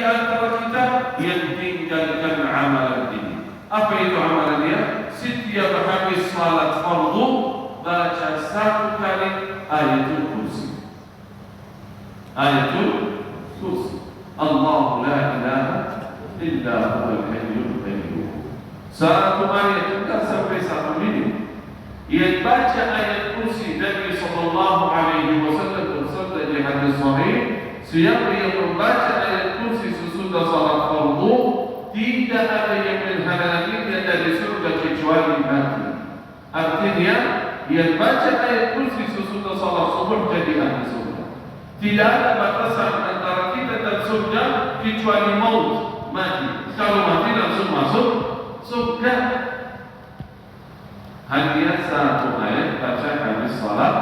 di antara kita yang tinggalkan amalan ini. Apa itu amalan dia? Setiap habis salat fardu baca satu kali ayatul kursi. Ayatul kursi. Allahu la ilaha illa huwal hayyul qayyum. Satu ayat juga sampai satu minit. Ia baca ayat kursi Nabi sallallahu alaihi wasallam bersabda di hadis sahih, siapa yang membaca ayat kursi sesudah salat fardu, tidak ada yang menghalanginya dari surga kecuali mati. Artinya, ia baca ayat kursi sesudah salat subuh jadi ahli surga. Tidak ada batasan antara kita dan surga kecuali maut, mati. Kalau mati langsung masuk surga. Hanya satu ayat baca habis salat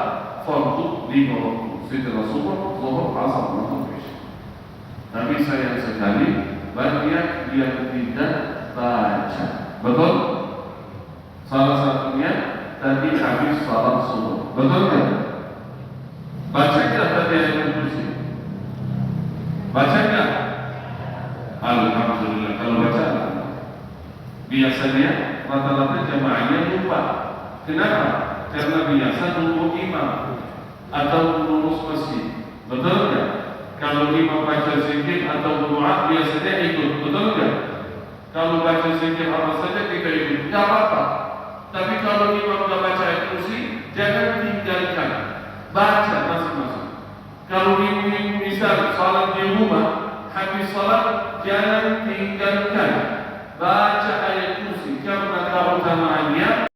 fardu 5 waktu. Setelah subuh, zuhur, asar, maghrib, isya. Tapi sayang sekali banyak yang tidak baca. Betul? Salah satunya tadi habis salat subuh. Betul kan? Baca nggak tadi ayat kursi? Baca nggak? Alhamdulillah. Kalau baca, biasanya rata-rata jamaahnya lupa. Kenapa? Karena biasa nunggu imam atau lurus masjid. Betul nggak? Kalau imam baca zikir atau doa biasanya ikut. Betul nggak? Kalau baca zikir apa saja kita ikut. Nggak apa-apa. Tapi kalau imam nggak baca ayat kursi, jangan tinggalkan. Baca masing-masing. Kalau ibu-ibu misal salat di rumah, habis salat jangan tinggalkan. Baca ayat